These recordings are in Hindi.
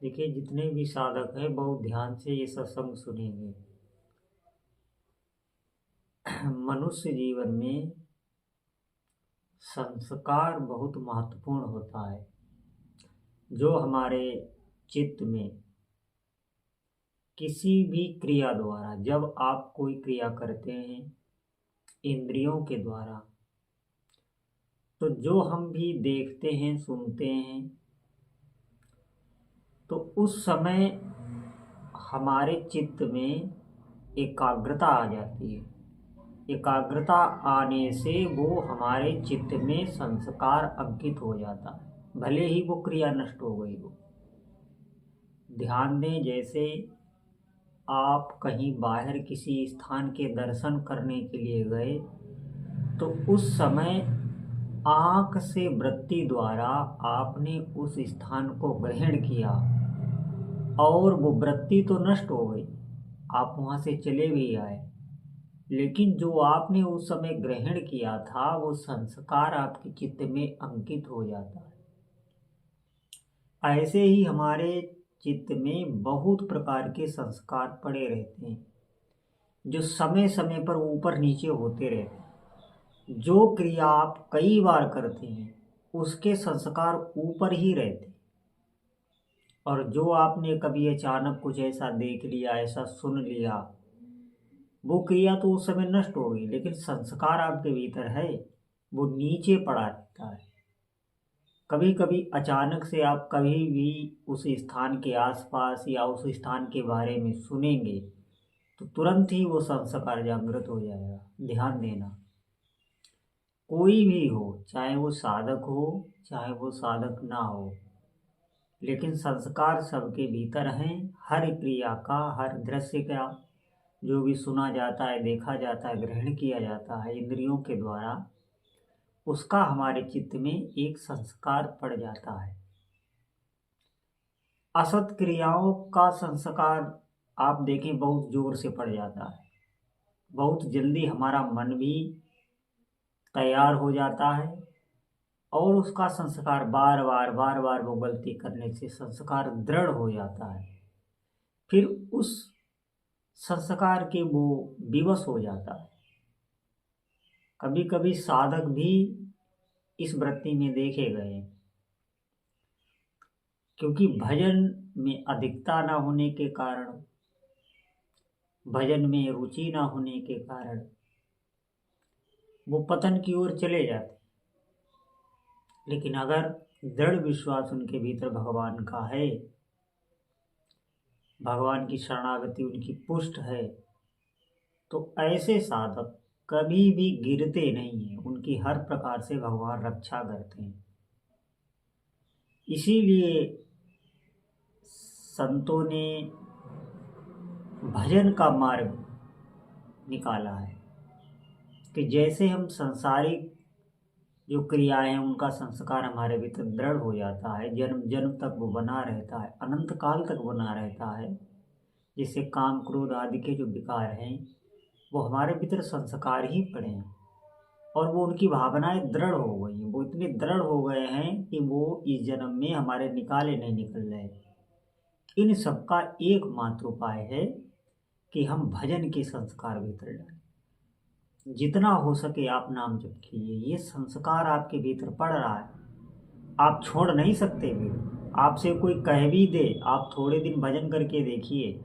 देखिए, जितने भी साधक हैं बहुत ध्यान से ये सत्संग सुनेंगे। मनुष्य जीवन में संस्कार बहुत महत्वपूर्ण होता है, जो हमारे चित्त में किसी भी क्रिया द्वारा, जब आप कोई क्रिया करते हैं इंद्रियों के द्वारा, तो जो हम भी देखते हैं सुनते हैं, तो उस समय हमारे चित्त में एकाग्रता आ जाती है। एकाग्रता आने से वो हमारे चित्त में संस्कार अंकित हो जाता है, भले ही वो क्रिया नष्ट हो गई हो। ध्यान दें, जैसे आप कहीं बाहर किसी स्थान के दर्शन करने के लिए गए, तो उस समय आँख से वृत्ति द्वारा आपने उस स्थान को ग्रहण किया और वो वृत्ति तो नष्ट हो गई, आप वहाँ से चले भी आए, लेकिन जो आपने उस समय ग्रहण किया था वो संस्कार आपके चित्त में अंकित हो जाता है। ऐसे ही हमारे चित्त में बहुत प्रकार के संस्कार पड़े रहते हैं, जो समय समय पर ऊपर नीचे होते रहते हैं। जो क्रिया आप कई बार करते हैं उसके संस्कार ऊपर ही रहते हैं, और जो आपने कभी अचानक कुछ ऐसा देख लिया, ऐसा सुन लिया, वो क्रिया तो उस समय नष्ट हो गई, लेकिन संस्कार आपके भीतर है, वो नीचे पड़ा रहता है। कभी कभी अचानक से आप कभी भी उस स्थान के आसपास या उस स्थान के बारे में सुनेंगे, तो तुरंत ही वो संस्कार जागृत हो जाएगा। ध्यान देना, कोई भी हो, चाहे वो साधक हो चाहे वो साधक ना हो, लेकिन संस्कार सबके भीतर हैं। हर क्रिया का, हर दृश्य का, जो भी सुना जाता है, देखा जाता है, ग्रहण किया जाता है इंद्रियों के द्वारा, उसका हमारे चित्त में एक संस्कार पड़ जाता है। असत क्रियाओं का संस्कार आप देखें बहुत जोर से पड़ जाता है। बहुत जल्दी हमारा मन भी तैयार हो जाता है और उसका संस्कार बार बार वो गलती करने से संस्कार दृढ़ हो जाता है। फिर उस संस्कार के वो विवश हो जाता है। कभी कभी साधक भी इस वृत्ति में देखे गए, क्योंकि भजन में अधिकता न होने के कारण, भजन में रुचि न होने के कारण वो पतन की ओर चले जाते। लेकिन अगर दृढ़ विश्वास उनके भीतर भगवान का है, भगवान की शरणागति उनकी पुष्ट है, तो ऐसे साधक कभी भी गिरते नहीं हैं। उनकी हर प्रकार से भगवान रक्षा करते हैं। इसीलिए संतों ने भजन का मार्ग निकाला है कि जैसे हम संसारिक जो क्रियाएं हैं उनका संस्कार हमारे भीतर दृढ़ हो जाता है, जन्म जन्म तक वो बना रहता है, अनंत काल तक बना रहता है। जिससे काम क्रोध आदि के जो विकार हैं वो हमारे भीतर संस्कार ही पड़े हैं, और वो उनकी भावनाएं दृढ़ हो गई हैं। वो इतने दृढ़ हो गए हैं कि वो इस जन्म में हमारे निकाले नहीं निकल रहे। इन सबका एकमात्र उपाय है कि हम भजन के संस्कार भीतर डालें। जितना हो सके आप नाम जप कीजिए। ये संस्कार आपके भीतर पड़ रहा है, आप छोड़ नहीं सकते। भी आपसे कोई कह भी दे, आप थोड़े दिन भजन करके देखिए,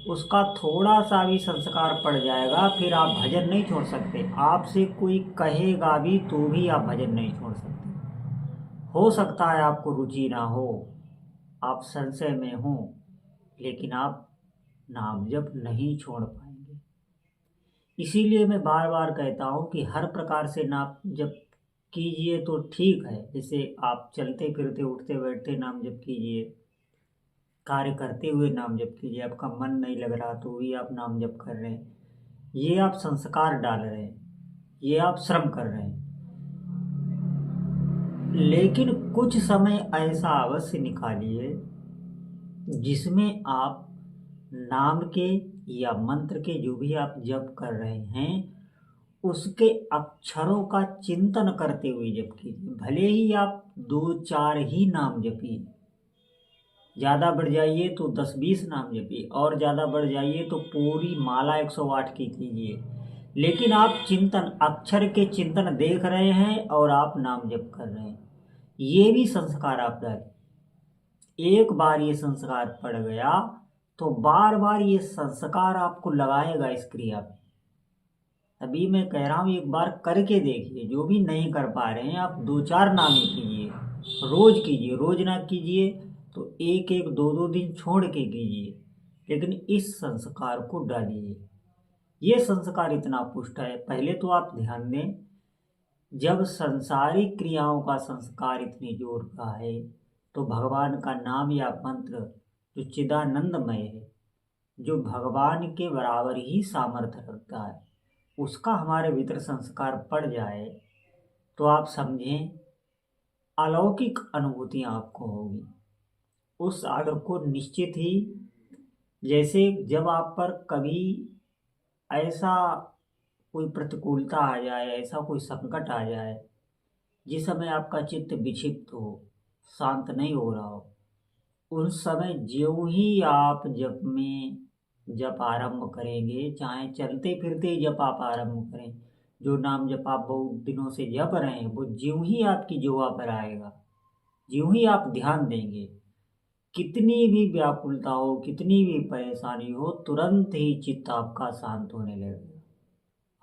उसका थोड़ा सा भी संस्कार पड़ जाएगा, फिर आप भजन नहीं छोड़ सकते। आपसे कोई कहेगा भी तो भी आप भजन नहीं छोड़ सकते। हो सकता है आपको रुचि ना हो, आप संशय में हो, लेकिन आप नाम जप नहीं छोड़ पाएंगे। इसीलिए मैं बार बार कहता हूँ कि हर प्रकार से नाम जप कीजिए तो ठीक है। जैसे आप चलते फिरते उठते बैठते नाम जप कीजिए, कार्य करते हुए नाम जप कीजिए। आपका मन नहीं लग रहा तो भी आप नाम जप कर रहे हैं, ये आप संस्कार डाल रहे हैं, ये आप श्रम कर रहे हैं। लेकिन कुछ समय ऐसा अवश्य निकालिए जिसमें आप नाम के या मंत्र के, जो भी आप जप कर रहे हैं, उसके अक्षरों का चिंतन करते हुए जप कीजिए। भले ही आप दो चार ही नाम जपिए, ज़्यादा बढ़ जाइए तो 10-20 नाम जपिए, और ज़्यादा बढ़ जाइए तो पूरी माला 108 की कीजिए। लेकिन आप चिंतन, अक्षर के चिंतन देख रहे हैं और आप नाम जप कर रहे हैं, ये भी संस्कार आप डालें। एक बार ये संस्कार पड़ गया तो बार बार ये संस्कार आपको लगाएगा इस क्रिया में। अभी मैं कह रहा हूँ एक बार करके देखिए, जो भी नहीं कर पा रहे हैं आप 2-4 नाम ही कीजिए, रोज कीजिए, रोज ना कीजिए तो एक एक 2-2 दिन छोड़ के कीजिए, लेकिन इस संस्कार को डालिए। ये संस्कार इतना पुष्ट है। पहले तो आप ध्यान दें, जब सांसारिक क्रियाओं का संस्कार इतनी जोर का है तो भगवान का नाम या मंत्र जो चिदानंदमय है, जो भगवान के बराबर ही सामर्थ्य रखता है, उसका हमारे भीतर संस्कार पड़ जाए तो आप समझें अलौकिक अनुभूतियां आपको होगी। उस साधक को निश्चित ही, जैसे जब आप पर कभी ऐसा कोई प्रतिकूलता आ जाए, ऐसा कोई संकट आ जाए जिस समय आपका चित्त विक्षिप्त हो, शांत नहीं हो रहा हो, उस समय ज्यों ही आप जप आरंभ करेंगे, चाहे चलते फिरते ही जप आप आरंभ करें, जो नाम जप आप बहुत दिनों से जप रहे हैं वो ज्यों ही आपकी जुआ पर आएगा, ज्यों ही आप ध्यान देंगे, कितनी भी व्याकुलता हो, कितनी भी परेशानी हो, तुरंत ही चित्त आपका शांत होने लगेगा।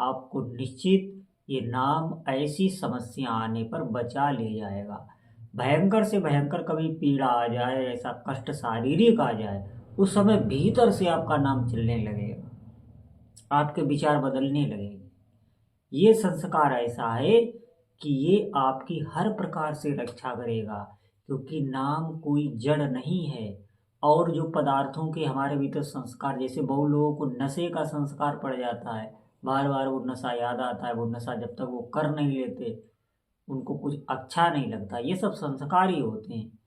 आपको निश्चित ये नाम ऐसी समस्या आने पर बचा ले जाएगा। भयंकर से भयंकर कभी पीड़ा आ जाए, ऐसा कष्ट शारीरिक आ जाए, उस समय भीतर से आपका नाम चलने लगेगा, आपके विचार बदलने लगेंगे। ये संस्कार ऐसा है कि ये आपकी हर प्रकार से रक्षा करेगा, क्योंकि नाम कोई जड़ नहीं है। और जो पदार्थों के हमारे भीतर संस्कार, जैसे बहुत लोगों को नशे का संस्कार पड़ जाता है, बार बार वो नशा याद आता है, वो नशा जब तक वो कर नहीं लेते उनको कुछ अच्छा नहीं लगता, ये सब संस्कार ही होते हैं।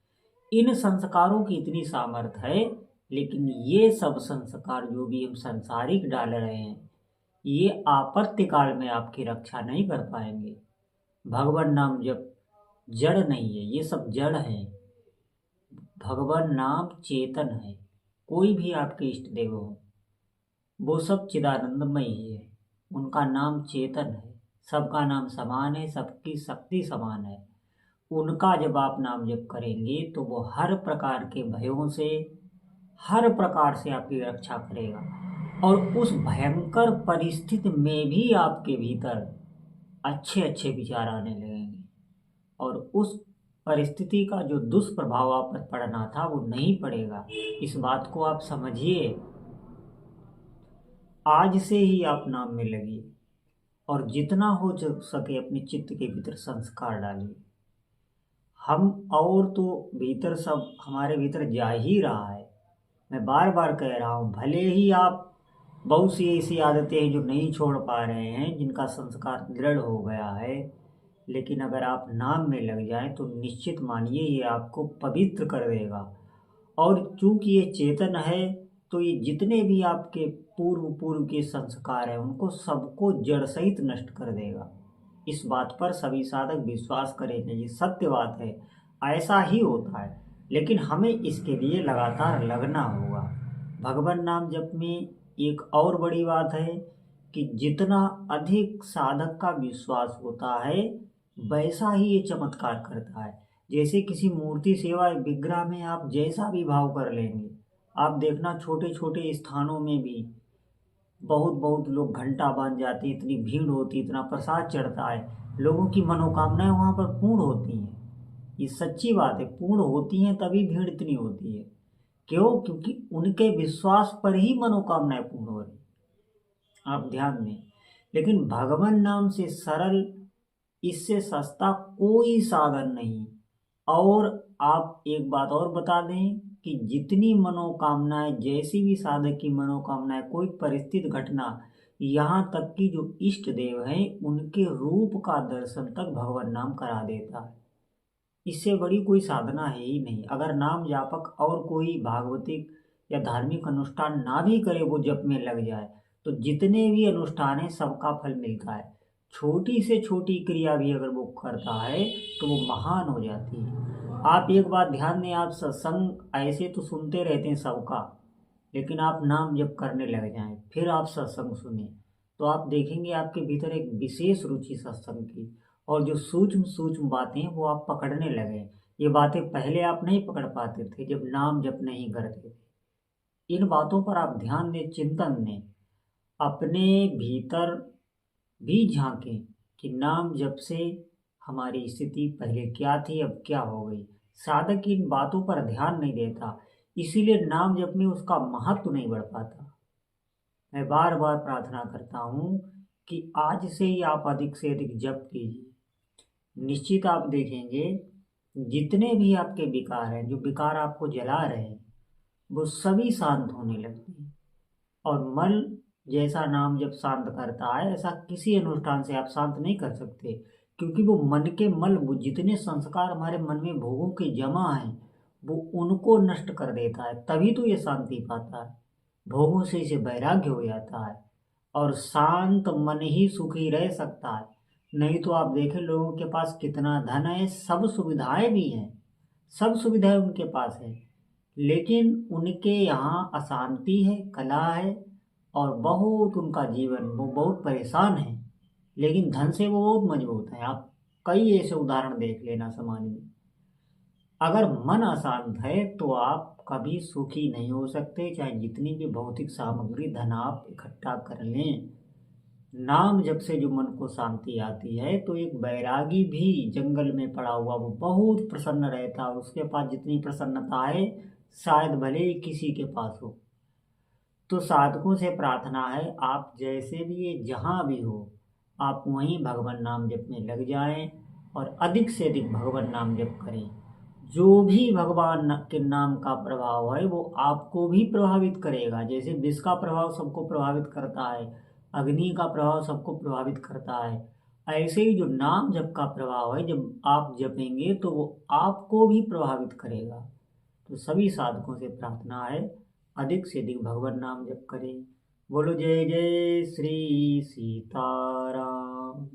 इन संस्कारों की इतनी सामर्थ्य है, लेकिन ये सब संस्कार जो भी हम संसारिक डाल रहे हैं, ये आपत्ति काल में आपकी रक्षा नहीं कर पाएंगे। भगवान नाम जब जड़ नहीं है, ये सब जड़ है। भगवान नाम चेतन है। कोई भी आपके इष्ट देव हो, वो सब चिदानंदमय ही है, उनका नाम चेतन है, सबका नाम समान है, सबकी शक्ति समान है। उनका जब आप नाम जप करेंगे तो वो हर प्रकार के भयों से, हर प्रकार से आपकी रक्षा करेगा, और उस भयंकर परिस्थिति में भी आपके भीतर अच्छे अच्छे विचार आने लगेंगे, और उस परिस्थिति का जो दुष्प्रभाव आप पर पड़ना था वो नहीं पड़ेगा। इस बात को आप समझिए। आज से ही आप नाम में लगिए और जितना हो सके अपने चित्त के भीतर संस्कार डालिए। हम और तो भीतर सब हमारे भीतर जा ही रहा है। मैं बार बार कह रहा हूँ, भले ही आप बहुत सी ऐसी आदतें हैं जो नहीं छोड़ पा रहे हैं, जिनका संस्कार दृढ़ हो गया है, लेकिन अगर आप नाम में लग जाएं तो निश्चित मानिए ये आपको पवित्र कर देगा। और चूंकि ये चेतन है तो ये जितने भी आपके पूर्व पूर्व के संस्कार हैं उनको सबको जड़ सहित नष्ट कर देगा। इस बात पर सभी साधक विश्वास करेंगे, ये सत्य बात है, ऐसा ही होता है। लेकिन हमें इसके लिए लगातार लगना होगा। भगवान नाम जप में एक और बड़ी बात है कि जितना अधिक साधक का विश्वास होता है वैसा ही ये चमत्कार करता है। जैसे किसी मूर्ति सेवा विग्रह में आप जैसा भी भाव कर लेंगे, आप देखना छोटे छोटे स्थानों में भी बहुत बहुत लोग घंटा बांध जाते हैं, इतनी भीड़ होती है, इतना प्रसाद चढ़ता है, लोगों की मनोकामनाएं वहाँ पर पूर्ण होती हैं। ये सच्ची बात है, पूर्ण होती हैं तभी भीड़ इतनी होती है। क्यों? क्योंकि उनके विश्वास पर ही मनोकामनाएं पूर्ण हो रही, आप ध्यान दें। लेकिन भगवान नाम से सरल, इससे सस्ता कोई साधन नहीं। और आप एक बात और बता दें कि जितनी मनोकामनाएं, जैसी भी साधक की मनोकामनाएं, कोई परिस्थिति घटना, यहाँ तक कि जो इष्ट देव हैं उनके रूप का दर्शन तक भगवान नाम करा देता है। इससे बड़ी कोई साधना है ही नहीं। अगर नाम जापक और कोई भागवतिक या धार्मिक अनुष्ठान ना भी करे, वो जप में लग जाए, तो जितने भी अनुष्ठान है सबका फल मिलता है। छोटी से छोटी क्रिया भी अगर वो करता है तो वो महान हो जाती है। आप एक बात ध्यान दें, आप सत्संग ऐसे तो सुनते रहते हैं सबका, लेकिन आप नाम जप करने लग जाएं, फिर आप सत्संग सुने, तो आप देखेंगे आपके भीतर एक विशेष रुचि सत्संग की, और जो सूक्ष्म सूक्ष्म बातें हैं वो आप पकड़ने लगे। ये बातें पहले आप नहीं पकड़ पाते थे जब नाम जप नहीं करते थे। इन बातों पर आप ध्यान दें, चिंतन दें, अपने भीतर भी झांकें कि नाम जप से हमारी स्थिति पहले क्या थी, अब क्या हो गई। साधक इन बातों पर ध्यान नहीं देता, इसीलिए नाम जप में उसका महत्व नहीं बढ़ पाता। मैं बार बार प्रार्थना करता हूँ कि आज से ही आप अधिक से अधिक जप कीजिए। निश्चित आप देखेंगे जितने भी आपके विकार हैं, जो विकार आपको जला रहे हैं, वो सभी शांत होने लगते हैं। और मन जैसा नाम जब शांत करता है, ऐसा किसी अनुष्ठान से आप शांत नहीं कर सकते, क्योंकि वो मन के मल, वो जितने संस्कार हमारे मन में भोगों के जमा हैं, वो उनको नष्ट कर देता है, तभी तो ये शांति पाता है। भोगों से इसे वैराग्य हो जाता है, और शांत मन ही सुखी रह सकता है। नहीं तो आप देखें लोगों के पास कितना धन है, सब सुविधाएं भी हैं, सब सुविधाएं उनके पास है, लेकिन उनके यहाँ अशांति है, कला है, और बहुत उनका जीवन, वो बहुत परेशान है, लेकिन धन से वो बहुत मजबूत है। आप कई ऐसे उदाहरण देख लेना समाज में। अगर मन अशांत है तो आप कभी सुखी नहीं हो सकते, चाहे जितनी भी भौतिक सामग्री धन आप इकट्ठा कर लें। नाम जब से जो मन को शांति आती है, तो एक बैरागी भी जंगल में पड़ा हुआ वो बहुत प्रसन्न रहता है, और उसके पास जितनी प्रसन्नता है शायद भले ही किसी के पास हो। तो साधकों से प्रार्थना है, आप जैसे भी ये जहाँ भी हो, आप वहीं भगवान नाम जप में लग जाएं, और अधिक से अधिक भगवान नाम जप करें। जो भी भगवान के नाम का प्रभाव है वो आपको भी प्रभावित करेगा। जैसे विष का प्रभाव सबको प्रभावित करता है, अग्नि का प्रभाव सबको प्रभावित करता है, ऐसे ही जो नाम जप का प्रभाव है, जब आप जपेंगे तो वो आपको भी प्रभावित करेगा। तो सभी साधकों से प्रार्थना है, अधिक से अधिक भगवान नाम जप करें। बोलो जय जय श्री सीताराम।